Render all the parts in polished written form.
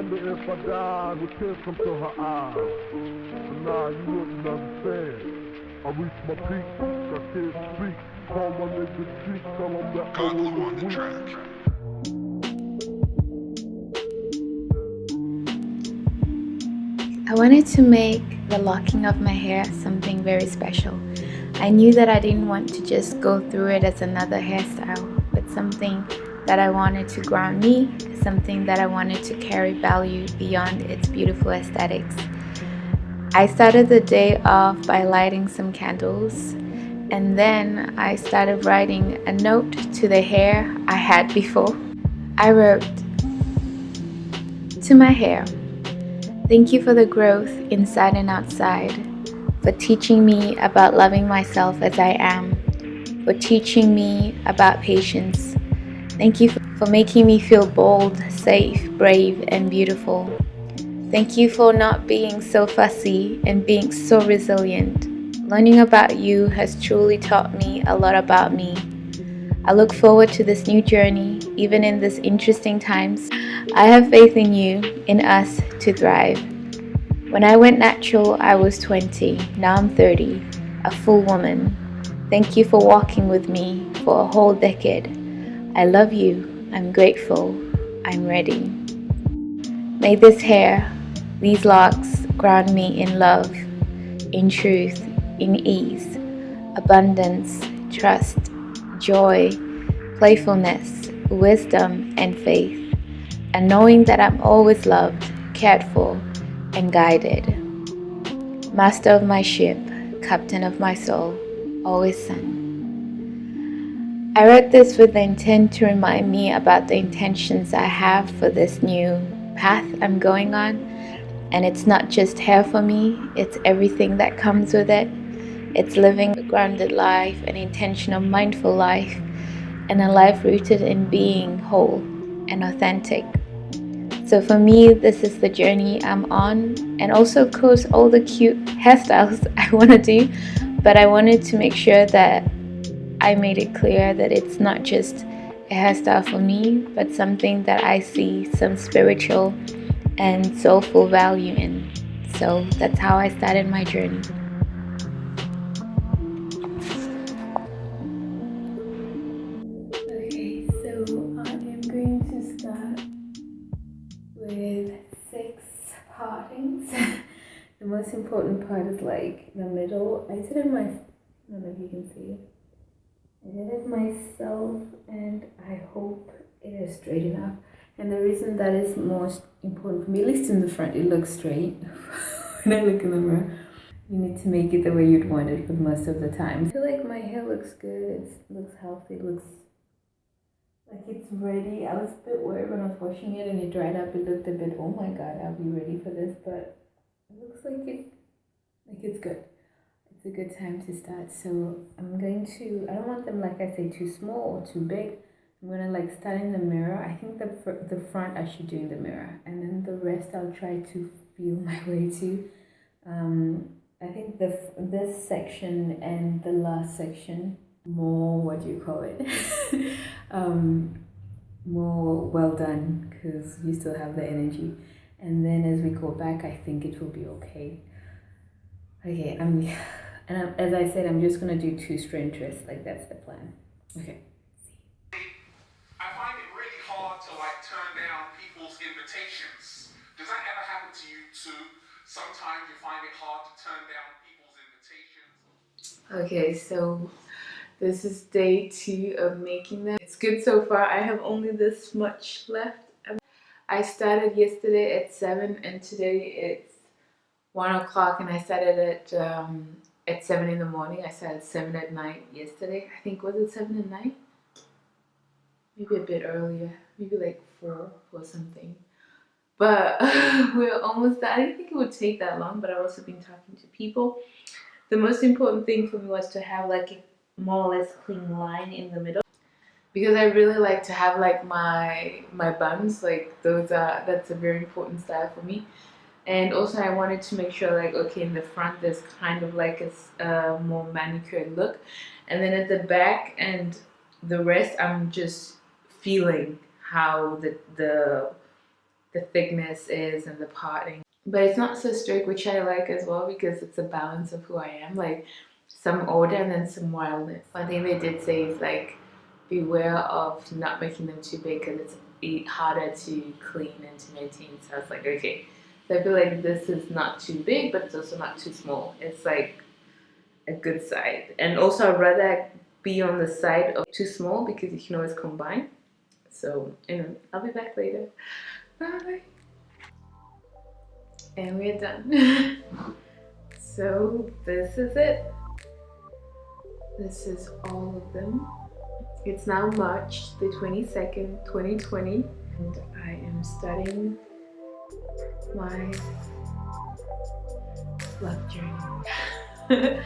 wonder if I died with tears come to her eyes. But nah, you wouldn't understand. I reached my peak, I can't speak. Call my nigga cheek, tell him that I was weak. I wanted to make the locking of my hair something very special. I knew that I didn't want to just go through it as another hairstyle, but something that I wanted to ground me, something that I wanted to carry value beyond its beautiful aesthetics. I started the day off by lighting some candles, and then I started writing a note to the hair I had before. I wrote, "To my hair, thank you for the growth inside and outside, for teaching me about loving myself as I am, for teaching me about patience. Thank you for making me feel bold, safe, brave, and beautiful. Thank you for not being so fussy and being so resilient. Learning about you has truly taught me a lot about me. I look forward to this new journey, even in these interesting times. I have faith in you, in us, to thrive. When I went natural, I was 20. Now I'm 30, a full woman. Thank you for walking with me for a whole decade. I love you. I'm grateful. I'm ready. May this hair, these locks, ground me in love, in truth, in ease, abundance, trust, joy, playfulness, wisdom, and faith, and knowing that I'm always loved, cared for, and guided. Master of my ship, captain of my soul, always sun." I wrote this with the intent to remind me about the intentions I have for this new path I'm going on. And it's not just hair for me, it's everything that comes with it. It's living a grounded life, an intentional, mindful life, and a life rooted in being whole and authentic. So for me, this is the journey I'm on, and also of course all the cute hairstyles I want to do, but I wanted to make sure that I made it clear that it's not just a hairstyle for me, but something that I see some spiritual and soulful value in. So that's how I started my journey. Okay, so I am going to start with 6 partings. The most important part is like the middle. I did it myself. I don't know if you can see it. I did it myself, and I hope it is straight enough. And the reason that is most important for me, at least in the front, it looks straight. When I look in the mirror, you need to make it the way you'd want it for most of the time. I feel like my hair looks good. It looks healthy. It looks like it's ready. I was a bit worried when I was washing it and it dried up. It looked a bit, oh my god, I'll be ready for this. But it looks like it's good. It's a good time to start. So I'm going to, I don't want them, like I say, too small or too big. I'm gonna like start in the mirror. I think the front I should do in the mirror, and then the rest I'll try to feel my way to. I think this section and the last section more, what do you call it? More well done, because you still have the energy. And then as we go back, I think it will be okay. Okay, as I said, I'm just gonna do 2 strand twists. Like that's the plan. Okay. I find it really hard to like turn down people's invitations. Does that ever happen to you too? Sometimes you find it hard to turn down people's invitations. Okay, so this is day 2 of making them. It's good so far. I have only this much left. I started yesterday at 7 and today it's 1 o'clock, and I started at 7 in the morning. I started 7 at night yesterday. I think, was it 7 at night? Maybe a bit earlier. Maybe like 4 or something. But we're almost done. I didn't think it would take that long, but I've also been talking to people. The most important thing for me was to have like a more or less clean line in the middle, because I really like to have like my buns, like that's a very important style for me. And also I wanted to make sure like, okay, in the front there's kind of like a more manicured look, and then at the back and the rest I'm just feeling how the the thickness is and the parting. But it's not so strict, which I like as well, because it's a balance of who I am. Like some order and then some wildness. One thing they did say is like beware of not making them too big because it's harder to clean and to maintain. So I was like, okay. So I feel like this is not too big, but it's also not too small. It's like a good side. And also I'd rather be on the side of too small because you can always combine. So anyway, I'll be back later. Bye. And we're done. So this is it. This is all of them. It's now March the 22nd, 2020, and I am starting my Loc Journey.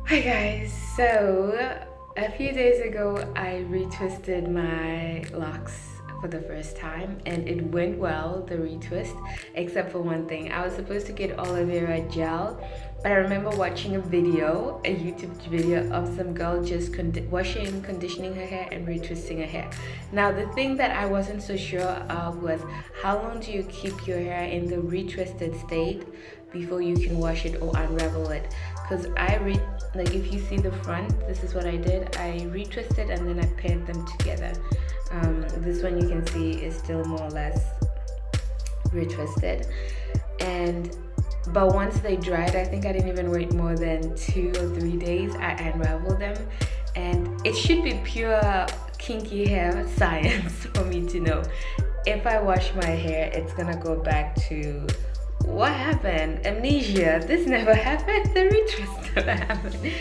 Hi guys, so a few days ago I retwisted my locks for the first time and it went well, the retwist, except for one thing. I was supposed to get aloe vera gel, but I remember watching a video, a YouTube video of some girl just washing, conditioning her hair and retwisting her hair. Now the thing that I wasn't so sure of was how long do you keep your hair in the retwisted state before you can wash it or unravel it? Because like if you see the front, this is what I did. I retwisted and then I paired them together. This one you can see is still more or less retwisted. But once they dried, I think I didn't even wait more than 2 or 3 days. I unraveled them, and it should be pure kinky hair science for me to know if I wash my hair, it's gonna go back to what happened? Amnesia. This never happened. The retwist never happened.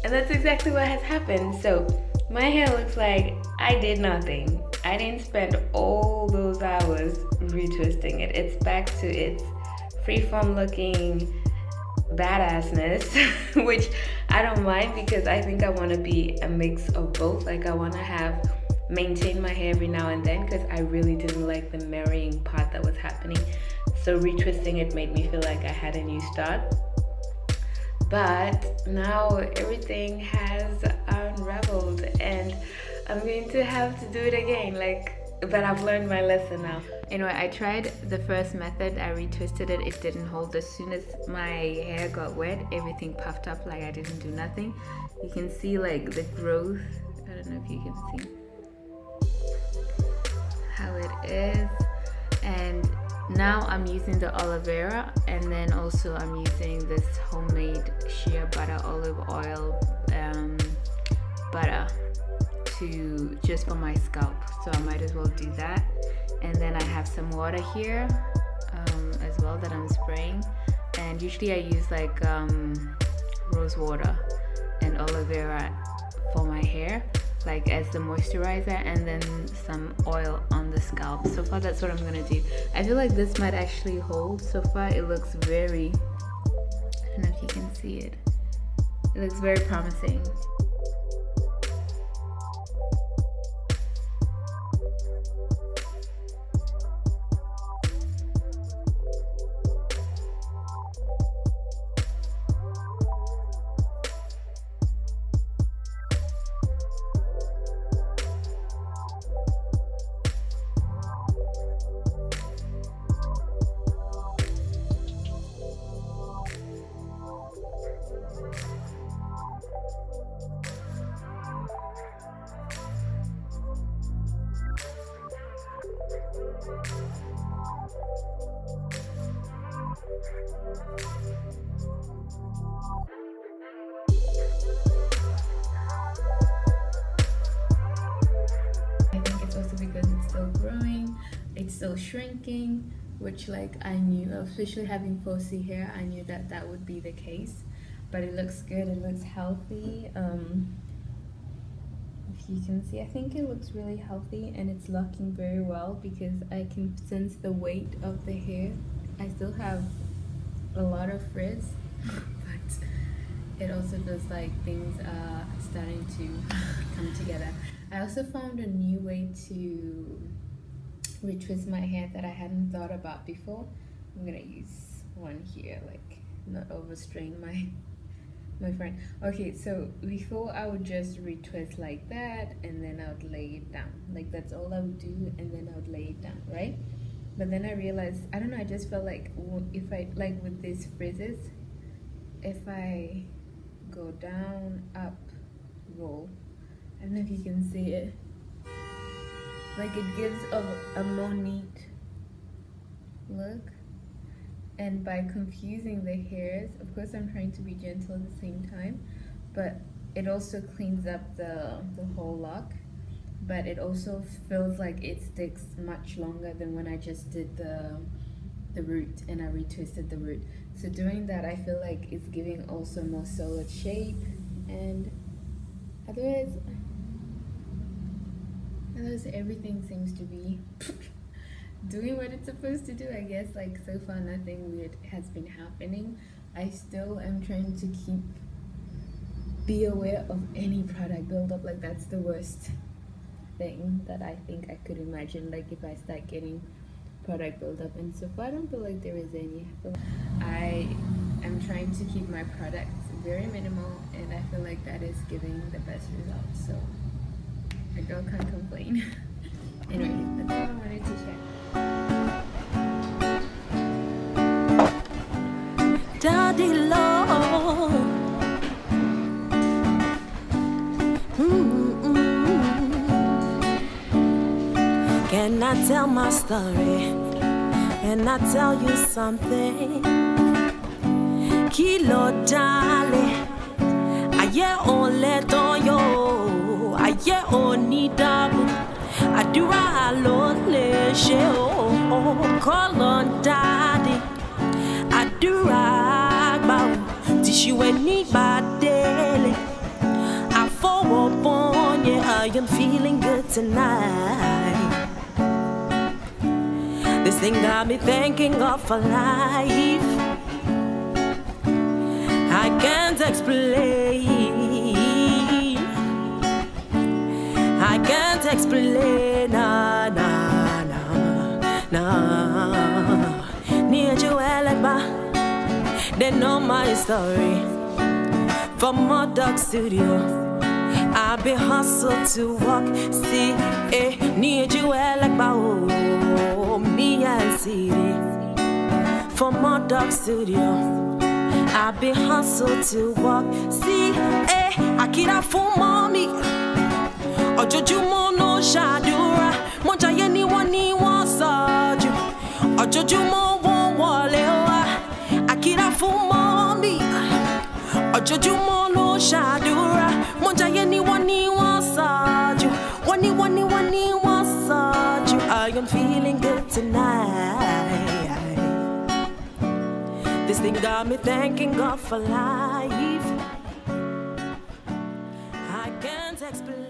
And that's exactly what has happened. So my hair looks like I did nothing. I didn't spend all those hours retwisting it. It's back to its freeform looking badassness, which I don't mind because I think I want to be a mix of both. Like I want to maintain my hair every now and then because I really didn't like the marrying part that was happening. So retwisting it made me feel like I had a new start. But now everything has unraveled and I'm going to have to do it again. But I've learned my lesson now. Anyway, I tried the first method. I retwisted it. It didn't hold. As soon as my hair got wet, everything puffed up like I didn't do nothing. You can see like the growth. I don't know if you can see how it is. And now I'm using the aloe vera, and then also I'm using this homemade shea butter olive oil butter to just for my scalp, so I might as well do that. And then I have some water here as well that I'm spraying, and usually I use like rose water and aloe vera for my hair, like as the moisturizer, and then some oil on the scalp. So far that's what I'm gonna do. I feel like this might actually hold. So far it looks very, I don't know if you can see it, it looks very promising. It's still shrinking, which like I knew, especially having 4C hair, I knew that that would be the case. But it looks good, it looks healthy. If you can see, I think it looks really healthy, and it's locking very well because I can sense the weight of the hair. I still have a lot of frizz, but it also feels like things are starting to come together. I also found a new way to retwist my hair that I hadn't thought about before. I'm gonna use one here, like not overstrain my friend. Okay, so before I would just retwist like that, and then I would lay it down. Like that's all I would do, and then I would lay it down, right? But then I realized, I don't know, I just felt like if I, like with these frizzes, if I go down, up, roll, I don't know if you can see it, like it gives a more neat look. And by confusing the hairs, of course I'm trying to be gentle at the same time, but it also cleans up the whole lock, but it also feels like it sticks much longer than when I just did the root and I retwisted the root. So doing that, I feel like it's giving also more solid shape, and otherwise everything seems to be doing what it's supposed to do, I guess. Like so far nothing weird has been happening. I still am trying to be aware of any product buildup. Like that's the worst thing that I think I could imagine, like if I start getting product buildup, and so far I don't feel like there is any. I am trying to keep my products very minimal, and I feel like that is giving the best results, so a girl can't complain. Anyway, that's all I wanted to share. Daddy Lord, can I tell my story? Can I tell you something? Kilo dale, aye ole toyo, aye oni dabu, adura lole she o, call on daddy, adura. I am feeling good tonight. This thing got me thanking God for life. I can't explain. I can't explain. Nah, nah, nah, nah. Near Joelba, they know my story. From my dog studio, I be hustled to walk. See, near Joelba, oh, me and city. From my dog studio, I be hustled to walk. See, I get out for mommy. Ojojumo no shadura, monja yeni wani wansaju. Ojojumo won walewa, I get out for mommy. Ojojumo no shadura, monja yeni wani wansaju. Wani wansaju. I am feeling good tonight. This thing got me thanking God for life. I can't explain.